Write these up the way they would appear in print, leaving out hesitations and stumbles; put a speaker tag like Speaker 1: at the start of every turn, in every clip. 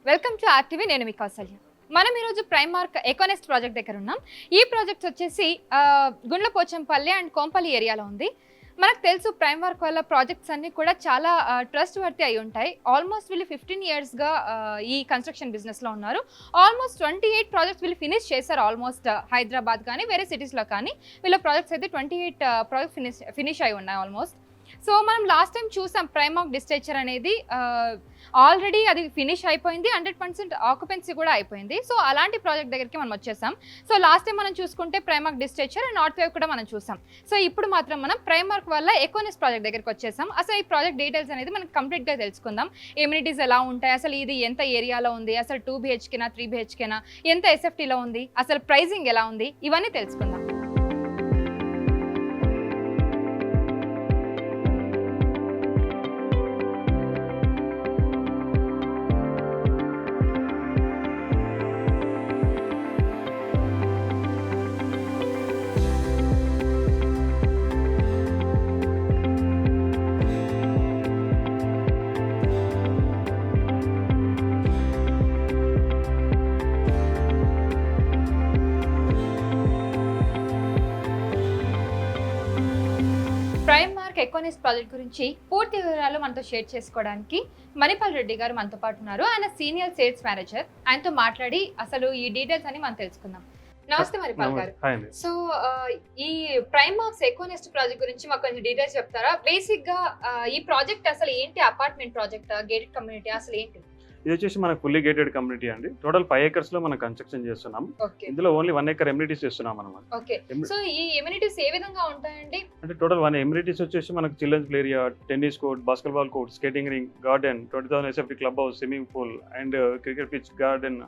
Speaker 1: Welcome to RTV. నేను మీ కౌసల్య. మనం ఈరోజు ప్రైమార్క్ ఎకోనెస్ట్ ప్రాజెక్ట్ దగ్గర ఉన్నాం. ఈ ప్రాజెక్ట్ వచ్చేసి గుండ్లపోచంపల్లి అండ్ కోంపల్లి ఏరియాలో ఉంది. మనకు తెలుసు ప్రైమార్క్ వల్ల ప్రాజెక్ట్స్ అన్నీ కూడా చాలా ట్రస్ట్ వర్తి అయి ఉంటాయి. ఆల్మోస్ట్ వీళ్ళు 15 yearsగా ఈ కన్స్ట్రక్షన్ బిజినెస్లో ఉన్నారు. ఆల్మోస్ట్ 28 ప్రాజెక్ట్స్ వీళ్ళు ఫినిష్ చేశారు. ఆల్మోస్ట్ హైదరాబాద్ కానీ వేరే సిటీస్లో కానీ వీళ్ళ ప్రాజెక్ట్స్ అయితే 28 ప్రాజెక్ట్ ఫినిష్ అయి ఉన్నాయి ఆల్మోస్ట్. సో మనం లాస్ట్ టైం చూసాం ప్రైమార్క్ డిస్ట్రెచర్ అనేది ఆల్రెడీ అది ఫినిష్ అయిపోయింది, 100% ఆక్యుపెన్సీ కూడా అయిపోయింది. సో అలాంటి ప్రాజెక్ట్ దగ్గరికి మనం వచ్చేసాం. సో లాస్ట్ టైం మనం చూసుకుంటే ప్రైమార్క్ డిస్ట్రెచర్ అండ్ నార్త్ వేవ్ కూడా మనం చూసాం. సో ఇప్పుడు మాత్రం మనం ప్రైమార్క్ వల్ల ఎకోనెస్ట్ ప్రాజెక్ట్ దగ్గరికి వచ్చేసాం. అసలు ఈ ప్రాజెక్ట్ డీటెయిల్స్ అనేది మనం కంప్లీట్గా తెలుసుకుందాం. ఎమ్యూనిటీస్ ఎలా ఉంటాయి, అసలు ఇది ఎంత ఏరియాలో ఉంది, అసలు 2 BHKనా 3 BHKనా, ఎంత SFTలో ఉంది, అసలు ప్రైజింగ్ ఎలా ఉంది, ఇవన్నీ తెలుసుకుందాం. ప్రైమార్క్ ఎకోనెస్ట్ ప్రాజెక్ట్ గురించి పూర్తి వివరాలు మనతో షేర్ చేసుకోవడానికి మణిపాల్ రెడ్డి గారు మనతో పాటు ఉన్నారు. ఆయన సీనియర్ సేల్స్ మేనేజర్. ఆయనతో మాట్లాడి అసలు ఈ డీటెయిల్స్ అని మనం తెలుసుకుందాం. నమస్తే మణిపాల్ గారు. సో ఈ ప్రైమార్క్ ఎకోనెస్ట్ ప్రాజెక్ట్ గురించి మాకు కొంచెం డీటెయిల్స్ చెప్తారా? బేసిక్ గా ఈ ప్రాజెక్ట్ అసలు ఏంటి? అపార్ట్మెంట్ ప్రాజెక్ట్, గేటెడ్ కమ్యూనిటీ, అసలు ఏంటి?
Speaker 2: ఇది వచ్చేసి మనకు ఫుల్లీ గేటెడ్ కమ్యూనిటీ అండి. టోటల్ 5 acres లో మనం కన్స్ట్రక్షన్ చేస్తున్నాం. ఇందులో ఓన్లీ 1 acre ఎమ్యూనిటీస్ చేస్తున్నాం అన్నమాట.
Speaker 1: ఓకే. సో ఈ ఎమ్యూనిటీస్ ఏ విధంగా ఉంటాయండి?
Speaker 2: అంటే టోటల్ 1 ఎమ్యూనిటీస్ వచ్చేసి మనకు children's play area, tennis court, basketball court, skating ring, garden, 20,000 SFT club house, swimming pool and cricket pitch, garden.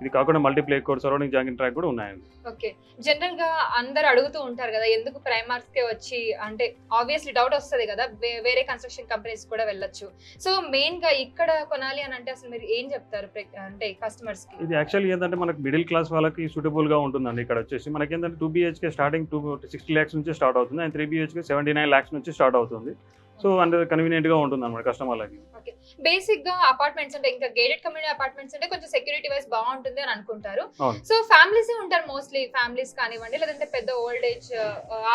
Speaker 2: ఇది కాకుండా multi play court, surrounding jogging track కూడా ఉన్నాయండి.
Speaker 1: ఓకే. జనరల్ గా అందరు అడుగుతూ ఉంటారు కదా, ఎందుకు ప్రైమార్క్స్ కే వచ్చి, అంటే ఆబ్వియస్లీ డౌట్ వస్తుంది కదా, వేరే కన్స్ట్రక్షన్ కంపెనీస్ కూడా వెళ్ళొచ్చు. సో మెయిన్ గా ఇక్కడ కొనాలి అని అంటే అసలు మీరు ఏం చెప్తారు అంటే కస్టమర్స్ కి?
Speaker 2: ఇది యాక్చువల్లీ ఏంటంటే మనకు మిడిల్ క్లాస్ వాళ్ళకి సూటబుల్ గా ఉంటుందండి. ఇక్కడ వచ్చేసి మనకి ఏంటంటే 2 BHK స్టార్టింగ్ 60 lakhs నుంచి స్టార్ట్ అవుతుంది అండ్ 3 BHK 79 lakhs నుంచి స్టార్ట్ అవుతుంది. సో అంటే కన్వీనియంట్ గా ఉంటుంది అన్నమాట కస్టమర్లకి.
Speaker 1: ఓకే. బేసిక్ గా అపార్ట్మెంట్స్ అంటే ఇంకా గేటెడ్ కమ్యూనిటీ అపార్ట్మెంట్స్ అంటే కొంచెం సెక్యూరిటీ వైస్ బాగుంటుంది అని అనుకుంటారు. సో ఫ్యామిలీస్ ఉంటారు, మోస్ట్లీ ఫ్యామిలీస్ కానివ్వండి, లేదంటే పెద్ద ఓల్డ్ ఏజ్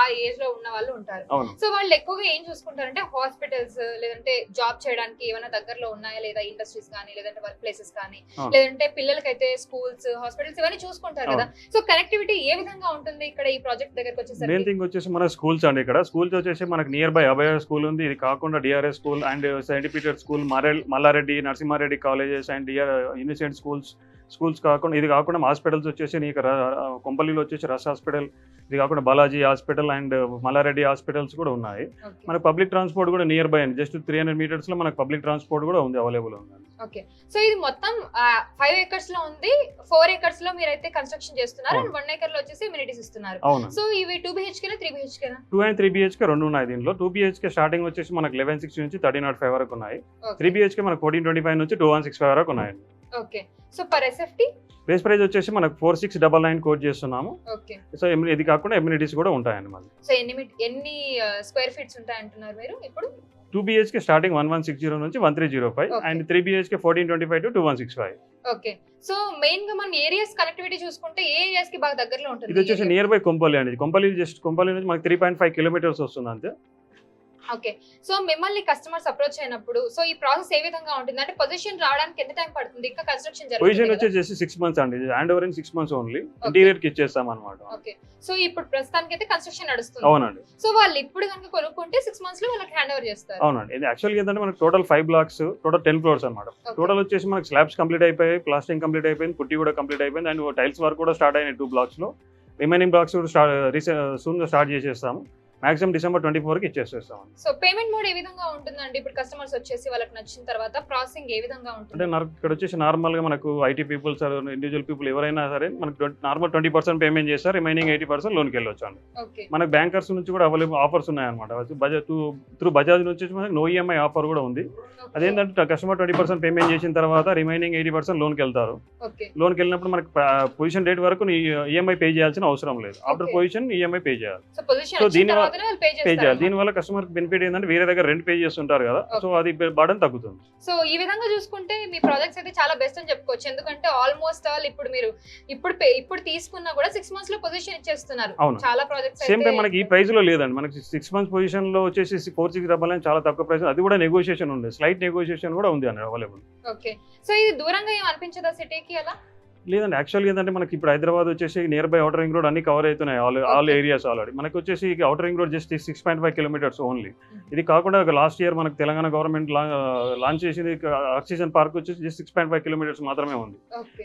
Speaker 1: ఆ ఏజ్ లో ఉన్న వాళ్ళు ఉంటారు. సో వాళ్ళు ఎక్కువగా ఏం చూసుకుంటారంటే హాస్పిటల్స్, లేదంటే జాబ్ చేయడానికి ఏమైనా దగ్గరలో ఉన్నాయా లేదా, ఇండస్ట్రీస్ కానీ లేదంటే వర్క్ ప్లేసెస్ కానీ, లేదంటే పిల్లలకైతే స్కూల్స్, హాస్పిటల్స్ ఇవన్నీ చూసుకుంటారు కదా. సో కనెక్టివిటీ ఏ విధంగా ఉంటుంది ఇక్కడ ఈ ప్రాజెక్ట్ దగ్గరకు వచ్చేసరికి?
Speaker 2: మెయిన్ థింగ్ వచ్చేసి మన స్కూల్స్ అండి. ఇక్కడ స్కూల్స్ వచ్చేసి మనకు నియర్ బై అభయ స్కూల్ ఉంది. ఇది కాకుండా DRS school and saint Peter school, Malla Reddy, Narasimha Reddy colleges and యూనిసెంట్ స్కూల్స్ కాకుండా ఇది కాకుండా హాస్పిటల్స్ వచ్చేసి నీకు కొంపల్లిలో వచ్చేసి రస్ హాస్పిటల్, ఇది కాకుండా Balaji hospital and Mallareddy hospitals కూడా ఉన్నాయి. మనకు పబ్లిక్ ట్రాన్స్పోర్ట్ కూడా నియర్ బై అండి. జస్ట్ 300 meters లో మనకు పబ్లిక్ ట్రాన్స్పోర్ట్ కూడా ఉంది, అవైలబుల్ ఉంది.
Speaker 1: ఓకే. సో ఇది మొత్తం 5 acres లో ఉంది. 4 acres లో మీరైతే కన్స్ట్రక్షన్ చేస్తున్నారు అండ్ 1 acre లో వచ్చేసి ఎమ్యూనిటీస్ ఇస్తున్నారు. సో ఇవి 2 BHK నా 3 BHK నా?
Speaker 2: 2 and 3 BHK రెండు ఉన్నాయి దీంట్లో. 2 BHK స్టార్టింగ్ వచ్చేసి మనకు 1160 నుంచి 1305 వరకు ఉన్నాయి. 3 BHK మనకు 1425 నుంచి 2165 వరకు ఉన్నాయి.
Speaker 1: Okay. So per SFT
Speaker 2: base price వచ్చేసి మనకు 4699 కోట్ చేస్తున్నాము.
Speaker 1: ఓకే.
Speaker 2: సో ఇది కాకుండా ఎమ్యూనిటీస్ కూడా ఉంటాయండి మళ్ళీ.
Speaker 1: సో ఎన్ని స్క్వేర్ ఫీట్స్ ఉంటాయి అంటున్నారు మీరు ఇప్పుడు?
Speaker 2: 2 BHK స్టార్టింగ్ 1160 నుంచి 1305 and 3 BHK 1425 to 2165.
Speaker 1: Okay. So main గా మనం ఏరియాస్ కనెక్టివిటీ చూసుకుంటే ఏ ఏరియాస్ కి బాగా దగ్గరలో ఉంటుంది?
Speaker 2: ఇది వచ్చేసి నియర్ బై కొంపల్లి అండి. కొంపల్లి నుంచి మనకి 3.5 kilometers వస్తుంది అంతే.
Speaker 1: ఓకే. సో మిమ్మల్ని కస్టమర్స్ అప్రోచ్ అయినప్పుడు సో ఈ ప్రాసెస్ ఏ విధంగా ఉంటుంది? అంటే పొజిషన్ రావడానికి ఎంత టైం పడుతుంది? ఇంకా కన్స్ట్రక్షన్ జరుగుతుంది.
Speaker 2: పొజిషన్ వచ్చేసి 6 months అండి. Hand over in 6 months only. Interior కి ఇచ్చేస్తాం అన్నమాట.
Speaker 1: ఓకే. సో ఇప్పుడు ప్రస్తుతానికి అయితే కన్స్ట్రక్షన్ నడుస్తుంది.
Speaker 2: అవునండి.
Speaker 1: సో వాళ్ళు ఇప్పుడు కనుక కొనుక్కుంటే 6 months లో వాళ్ళకి హ్యాండ్ ఓవర్ చేస్తారు.
Speaker 2: అవునండి. ఇది యాక్చువల్గా ఏంటంటే మనకి టోటల్ 5 blocks, టోటల్ 10 floors అన్నమాట. టోటల్ వచ్చేసి మనకి స్లాబ్స్ కంప్లీట్ అయిపోయాయి, ప్లాస్టింగ్ కంప్లీట్ అయిపోయింది, పుట్టి కూడా కంప్లీట్ అయిపోయింది అండ్ టైల్స్ వర్క్ కూడా స్టార్ట్ అయినాయి 2 blocks లో. రిమైనింగ్ బ్లాక్స్ సూన్ స్టార్ట్ చేసేస్తాము. మాక్సిమం December 24 కి ఇచ్చేస్తాం.
Speaker 1: సో పేమెంట్ మోడ్ ఏ విధంగా ఉంటుందండి? ఇప్పుడు కస్టమర్స్ వచ్చేసి వాళ్ళకి నచ్చిన తర్వాత ప్రాసెసింగ్ ఏ విధంగా ఉంటుంది?
Speaker 2: అంటే ఇక్కడ వచ్చేసి నార్మల్ గా మనకు IT పీపుల్స్, ఇండివిజువల్ పీపుల్ ఎవరైనా సరే మనకు నార్మల్ 20% పేమెంట్ చేస్తారు, రిమైనింగ్ 80% లోన్కి వెళ్ళొచ్చు అండి. మనకు బ్యాంకర్స్ నుంచి కూడా అవైలబుల్ ఆఫర్స్ ఉన్నాయన్నమాట. త్రూ బజాజ్ నుంచి మనకు నో EMI ఆఫర్ కూడా ఉంది. అదేంటంటే కస్టమర్ 20% పేమెంట్ చేసిన తర్వాత రిమైనింగ్ 80% లోన్కి వెళ్తారు. లోన్కి వెళ్ళినప్పుడు మనకు పొజిషన్ డేట్ వరకు EMI పే చేయాల్సిన అవసరం లేదు. ఆఫ్టర్ పొజిషన్ EMI పే చేయాలి. సో దీని
Speaker 1: లేకపోతే వాళ్ళు పే
Speaker 2: పే చేయాలి.
Speaker 1: చేస్తారు.
Speaker 2: దీనివల్ల కస్టమర్ బెనిఫిట్ ఏంటంటే వేరే దగ్గర రెంట్ పే చేస్తుంటారు కదా, సో అది బర్డన్ తగ్గుతుంది.
Speaker 1: సో ఈ విధంగా చూసుకుంటే మీ ప్రాజెక్ట్స్ అయితే చాలా బెస్ట్ అని చెప్పుకోవచ్చు. ఎందుకంటే ఆల్మోస్ట్ ఆల్ ఇప్పుడు మీరు ఇప్పుడు తీసుకున్నా కూడా 6 months లో పొజిషన్ ఇచ్చేస్తున్నారు.
Speaker 2: అవును.
Speaker 1: చాలా ప్రాజెక్ట్స్
Speaker 2: సేమ్ టైం మనకి ఈ ప్రైస్ లో లేదండి, మనకి 6 months పొజిషన్ లో వచ్చేసి 4,699 చాలా తక్కువ ప్రైస్, అది కూడా నెగోషియేషన్ ఉంది, స్లైట్ నెగోషియేషన్ కూడా ఉంది అని అవైలబుల్.
Speaker 1: ఓకే. సో ఇది దూరంగా ఏం అనిపించదా సిటీకి అలా?
Speaker 2: లేదండి, యాక్చువల్గా ఏంటంటే మనకి ఇప్పుడు హైదరాబాద్ వచ్చేసి near by outer ring road అన్ని కవర్ అవుతున్నాయి, ఆల్ ఏరియాస్ ఆల్రెడీ. మనకి వచ్చేసి outer ring road just 6.5 kilometers only. ఇది కాకుండా లాస్ట్ ఇయర్ మనకి తెలంగాణ గవర్నమెంట్ లాంచ్ చేసింది ఆక్సిజన్ పార్క్ వచ్చేసి జస్ట్ 6.5 kilometers మాత్రమే ఉంది.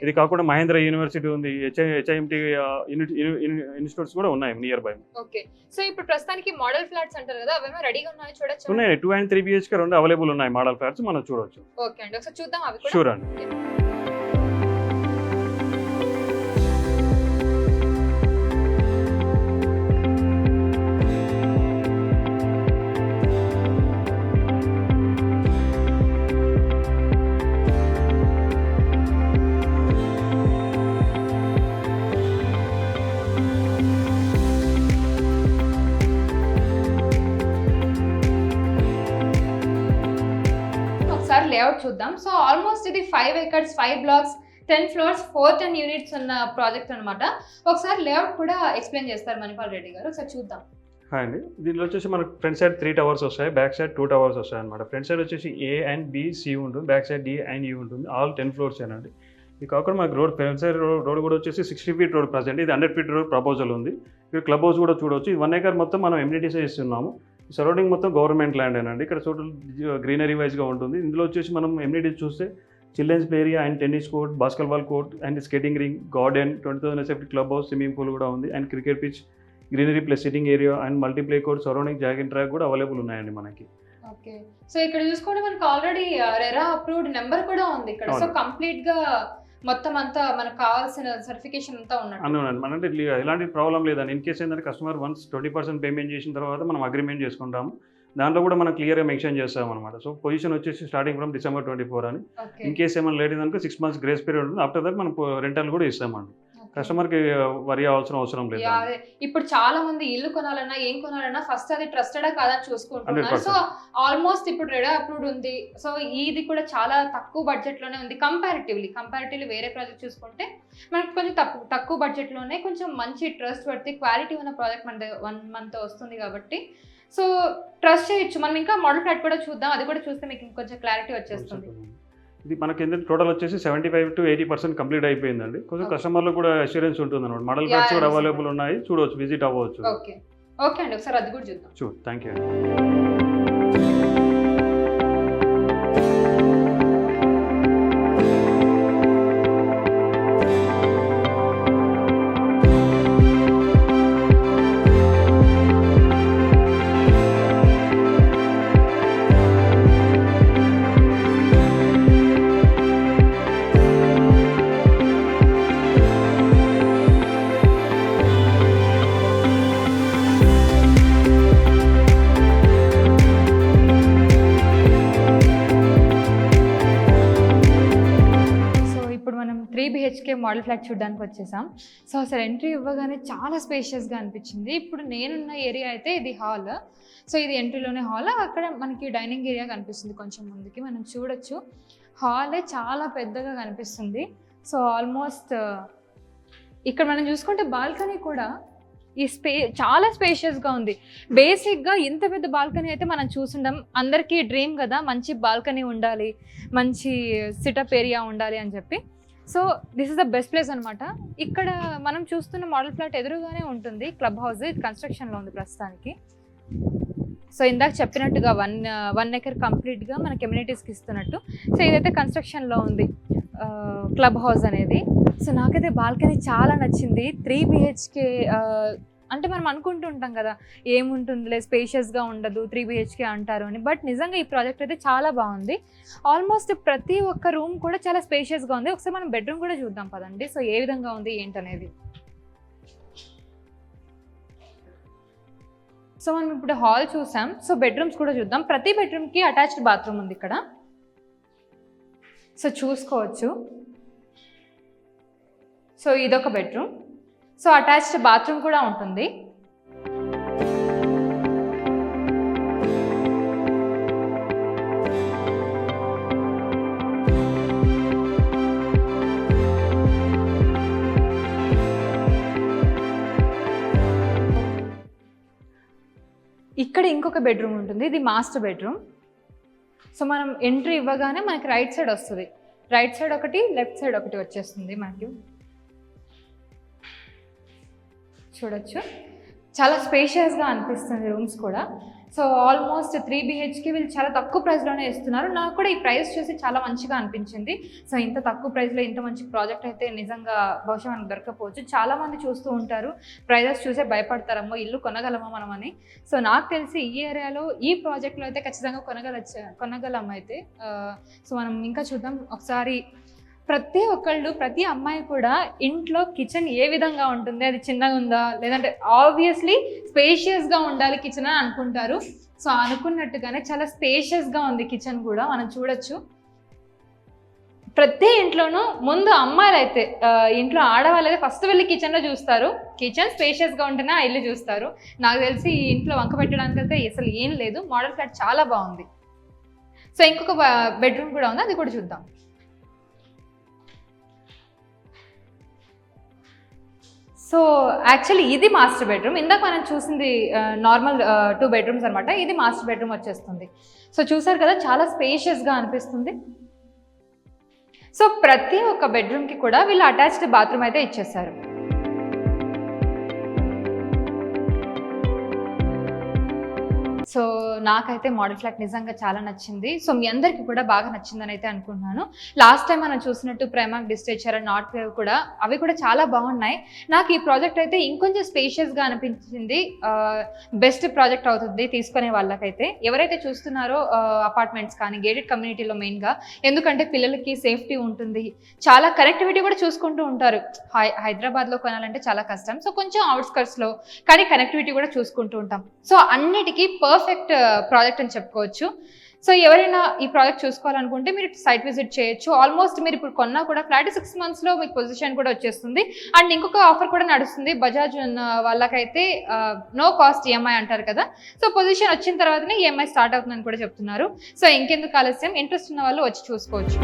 Speaker 2: ఇది కాకుండా మహేంద్ర యూనివర్సిటీ ఉంది, హెచ్ఐఎంటీ ఇన్స్టిట్యూట్స్ కూడా ఉన్నాయి నియర్ బై.
Speaker 1: ఓకే. సో ఇప్పుడు ప్రస్తుతానికి మోడల్ ఫ్లాట్స్ అంటారు కదా, అవేమో రెడీగా ఉన్నాయో చూడొచ్చు.
Speaker 2: ఉన్నాయి, 2 and 3 BHK రెండు అవైలబుల్ ఉన్నాయి మోడల్ ఫ్లాట్స్, మనం చూడొచ్చు.
Speaker 1: ఓకే అండి, ఒకసారి చూద్దాం అవి కూడా.
Speaker 2: షూర్ అండి.
Speaker 1: ఒకసారి లేఅవుట్ చూద్దాం. సో ఆల్మోస్ట్ ఇది 5 acres 5 blocks 10 floors 410 units ఉన్న ప్రాజెక్ట్ అన్నమాట. ఒకసారి లేఅవుట్ కూడా ఎక్స్ప్లెయిన్ చేస్తారు మణిపాల్ రెడ్డి గారు, ఒకసారి చూద్దాం.
Speaker 2: హాయ్ అండి, దీనిలో వచ్చేసి మనకు ఫ్రంట్ సైడ్ 3 towers వస్తాయి, బ్యాక్ సైడ్ 2 towers వస్తాయి అనమాట. ఫ్రంట్ సైడ్ వచ్చేసి A and B C ఉంటుంది, back side D and E ఉంటుంది, ఆల్ 10 floors అండి. ఇది కాకుండా మనకు రోడ్ ఫ్రంట్ సైడ్ రోడ్ కూడా వచ్చేసి 60 feet రోడ్ ప్రజెంట్, ఇది 100 feet రోడ్ ప్రపోజల్ ఉంది. ఇక్కడ క్లబ్ హౌస్ కూడా చూడవచ్చు. ఇది 1 acre మొత్తం మనం ఎమ్యూనిటీస్ ఇస్తున్నాము. సరౌండింగ్ మొత్తం గవర్నమెంట్ ల్యాండ్ అండి. ఇక్కడ టోటల్ గ్రీనరీ వైజ్గా ఉంటుంది. ఇందులో వచ్చేసి మనం ఎమ్యూనిటీస్ చూస్తే children's play area and tennis court, basketball court and skating ring, garden, 20,000 square feet club house, swimming pool కూడా ఉంది, and cricket pitch, greenery plus sitting area and multi play court, surrounding jogging track కూడా available ఉన్నాయండి మనకి.
Speaker 1: Okay. So ఇక్కడ చూసుకోండి మనకు already RERA approved number కూడా ఉంది ఇక్కడ. సో కంప్లీట్ గా మొత్తం అంతా మనకు కావాల్సిన సర్టిఫికేషన్ అంతా ఉన్నట్టు.
Speaker 2: అవునండి, అంటే ఎలాంటి ప్రాబ్లం లేదండి. ఇన్ కేసు ఏంటంటే కస్టమర్ వన్స్ 20% పేమెంట్ చేసిన తర్వాత మనం అగ్రిమెంట్ చేసుకుంటాము. దాంట్లో కూడా మనం క్లియర్గా మెన్షన్ చేస్తాం అనమాట. సో పొజిషన్ వచ్చేసి స్టార్టింగ్ ఫ్రమ్ December 24 అని. ఇన్ కేసు ఏమైనా లేట్ అయిందనుకో 6 months గ్రేస్ పీరియడ్ ఉంటుంది. ఆఫ్టర్ దట్ మనం రెంటల్ కూడా ఇస్తామండి. కస్టమర్కి వరి అవసరం లేదు.
Speaker 1: ఇప్పుడు చాలా మంది ఇల్లు కొనాలన్నా ఏం కొనాలన్నా ఫస్ట్ అది ట్రస్టెడా కాదని చూసుకుంటున్నారు. సో ఆల్మోస్ట్ ఇప్పుడు రెడా అప్రూవ్డ్ ఉంది. సో ఇది కూడా చాలా తక్కువ బడ్జెట్ లోనే ఉంది కంపారిటివ్లీ వేరే ప్రాజెక్ట్ చూసుకుంటే మనకి కొంచెం తక్కువ బడ్జెట్ లోనే కొంచెం మంచి ట్రస్ట్ వర్తి క్వాలిటీ ఉన్న ప్రాజెక్ట్ మనతో వస్తుంది కాబట్టి సో ట్రస్ట్ చేయొచ్చు. మనం ఇంకా మోడల్ ఫ్లాట్ కూడా చూద్దాం, అది కూడా చూస్తే మీకు ఇంకొంచెం క్లారిటీ వచ్చేస్తుంది.
Speaker 2: ఇది మనకి ఏంటంటే టోటల్ వచ్చేసి 75 to 80% కంప్లీట్ అయిపోయిందండి. కొంచెం కస్టమర్లో కూడా అష్యూరెన్స్ ఉంటుంది అనమాట. మోడల్ ఫ్లాట్స్ కూడా అవైలబుల్ ఉన్నాయి, చూడవచ్చు, విజిట్ అవ్వచ్చు.
Speaker 1: ఓకే అండి, ఒకసారి అది కూడా చూద్దాం.
Speaker 2: చూడు, థ్యాంక్ యూ.
Speaker 1: మోడల్ ఫ్లాట్ చూడడానికి వచ్చేసాం. సో అసలు ఎంట్రీ ఇవ్వగానే చాలా స్పేషియస్గా అనిపించింది. ఇప్పుడు నేనున్న ఏరియా అయితే ఇది హాల్. సో ఇది ఎంట్రీలోనే హాల్, అక్కడ మనకి డైనింగ్ ఏరియా కనిపిస్తుంది. కొంచెం ముందుకి మనం చూడొచ్చు, హాలే చాలా పెద్దగా కనిపిస్తుంది. సో ఆల్మోస్ట్ ఇక్కడ మనం చూసుకుంటే బాల్కనీ కూడా చాలా స్పేషియస్గా ఉంది. బేసిక్గా ఇంత పెద్ద బాల్కనీ అయితే మనం చూసుండం, అందరికీ డ్రీమ్ కదా మంచి బాల్కనీ ఉండాలి, మంచి సిటప్ ఏరియా ఉండాలి అని చెప్పి. So this is the best place అనమాట. ఇక్కడ మనం చూస్తున్న మోడల్ ఫ్లాట్ ఎదురుగానే ఉంటుంది క్లబ్ హౌస్. ఇది కన్స్ట్రక్షన్లో ఉంది ప్రస్తుతానికి. సో ఇందాక చెప్పినట్టుగా 1 acre కంప్లీట్గా మనకి ఎమ్యూనిటీస్కి ఇస్తున్నట్టు. సో ఇదైతే కన్స్ట్రక్షన్లో ఉంది క్లబ్ హౌస్ అనేది. సో నాకైతే బాల్కనీ చాలా నచ్చింది. 3 BHK అంటే మనం అనుకుంటూ ఉంటాం కదా ఏముంటుందిలే స్పేషియస్గా ఉండదు 3 BHK అంటారు అని, బట్ నిజంగా ఈ ప్రాజెక్ట్ అయితే చాలా బాగుంది. ఆల్మోస్ట్ ప్రతి ఒక్క రూమ్ కూడా చాలా స్పేషియస్గా ఉంది. ఒకసారి మనం బెడ్రూమ్ కూడా చూద్దాం పదండి. సో ఏ విధంగా ఉంది ఏంటనేది. సో మనం ఇప్పుడు హాల్ చూసాం. సో బెడ్రూమ్స్ కూడా చూద్దాం. ప్రతి బెడ్రూమ్కి అటాచ్డ్ బాత్రూమ్ ఉంది ఇక్కడ. సో చూసుకోవచ్చు. సో ఇదొక బెడ్రూమ్. సో అటాచ్డ్ బాత్రూమ్ కూడా ఉంటుంది. ఇంకొక బెడ్రూమ్ ఉంటుంది, ఇది మాస్టర్ బెడ్రూమ్. సో మనం ఎంట్రీ ఇవ్వగానే మనకి రైట్ సైడ్ వస్తుంది, రైట్ సైడ్ ఒకటి లెఫ్ట్ సైడ్ ఒకటి వచ్చేస్తుంది మనకి. చూడొచ్చు చాలా స్పేషియస్గా అనిపిస్తుంది రూమ్స్ కూడా. సో ఆల్మోస్ట్ 3 BHK వీళ్ళు చాలా తక్కువ ప్రైస్లోనే ఇస్తున్నారు. నాకు కూడా ఈ ప్రైస్ చూసి చాలా మంచిగా అనిపించింది. సో ఇంత తక్కువ ప్రైస్లో ఇంత మంచి ప్రాజెక్ట్ అయితే నిజంగా బహుశా మనకు దొరకపోవచ్చు. చాలామంది చూస్తూ ఉంటారు, ప్రైజెస్ చూసే భయపడతారమ్మో ఇల్లు కొనగలమా మనం అని. సో నాకు తెలిసి ఈ ఏరియాలో ఈ ప్రాజెక్ట్లో అయితే ఖచ్చితంగా కొనగలం అయితే. సో మనం ఇంకా చూద్దాం ఒకసారి. ప్రతి అమ్మాయి కూడా ఇంట్లో కిచెన్ ఏ విధంగా ఉంటుంది, అది చిన్నగా ఉందా లేదంటే ఆబ్వియస్లీ స్పేషియస్గా ఉండాలి కిచెన్ అని అనుకుంటారు. సో అనుకున్నట్టుగానే చాలా స్పేషియస్గా ఉంది కిచెన్ కూడా, మనం చూడొచ్చు. ప్రతి ఇంట్లోనూ ముందు అమ్మాయిలు అయితే ఇంట్లో ఆడవాళ్ళు అయితే ఫస్ట్ వెళ్ళి కిచెన్లో చూస్తారు, కిచెన్ స్పేషియస్గా ఉంటేనే ఆ ఇల్లు చూస్తారు. నాకు తెలిసి ఈ ఇంట్లో వంక పెట్టడానికి అయితే అసలు ఏం లేదు, మోడల్ ఫ్లాట్ చాలా బాగుంది. సో ఇంకొక బెడ్రూమ్ కూడా ఉంది, అది కూడా చూద్దాం. సో యాక్చువల్లీ ఇది మాస్టర్ బెడ్రూమ్. ఇందాక మనం చూసింది నార్మల్ 2 bedrooms అనమాట, ఇది మాస్టర్ బెడ్రూమ్ వచ్చేస్తుంది. సో చూసారు కదా చాలా స్పేషియస్గా అనిపిస్తుంది. సో ప్రతి ఒక్క బెడ్రూమ్కి కూడా వీళ్ళు అటాచ్డ్ బాత్రూమ్ అయితే ఇచ్చేస్తారు. సో నాకైతే మోడల్ ఫ్లాట్ నిజంగా చాలా నచ్చింది. సో మీ అందరికీ కూడా బాగా నచ్చిందని అయితే అనుకుంటున్నాను. లాస్ట్ టైం మనం చూసినట్టు ప్రైమాక్ డిస్టేచర్ అండ్ నార్త్ వేవ్ కూడా అవి కూడా చాలా బాగున్నాయి. నాకు ఈ ప్రాజెక్ట్ అయితే ఇంకొంచెం స్పేషియస్గా అనిపించింది. బెస్ట్ ప్రాజెక్ట్ అవుతుంది తీసుకునే వాళ్ళకైతే. ఎవరైతే చూస్తున్నారో అపార్ట్మెంట్స్ కానీ గేటెడ్ కమ్యూనిటీలో మెయిన్గా, ఎందుకంటే పిల్లలకి సేఫ్టీ ఉంటుంది, చాలా కనెక్టివిటీ కూడా చూసుకుంటూ ఉంటారు. హైదరాబాద్లో కొనాలంటే చాలా కష్టం. సో కొంచెం అవుట్స్కర్ట్స్లో కానీ కనెక్టివిటీ కూడా చూసుకుంటూ ఉంటాం. సో అన్నిటికీ పర్ఫెక్ట్ ప్రాజెక్ట్ అని చెప్పుకోవచ్చు. సో ఎవరైనా ఈ ప్రాజెక్ట్ చూసుకోవాలనుకుంటే మీరు సైట్ విజిట్ చేయొచ్చు. ఆల్మోస్ట్ మీరు ఇప్పుడు కొన్నా కూడా ఫ్లాట్ 6 monthsలో మీకు పొజిషన్ కూడా వచ్చేస్తుంది. అండ్ ఇంకొక ఆఫర్ కూడా నడుస్తుంది, బజాజ్ ఉన్న వాళ్ళకైతే నో కాస్ట్ ఈఎంఐ అంటారు కదా. సో పొజిషన్ వచ్చిన తర్వాతనే ఈఎంఐ స్టార్ట్ అవుతుందని కూడా చెప్తున్నారు. సో ఇంకెందుకు ఆలస్యం, ఇంట్రెస్ట్ ఉన్న వాళ్ళు వచ్చి చూసుకోవచ్చు.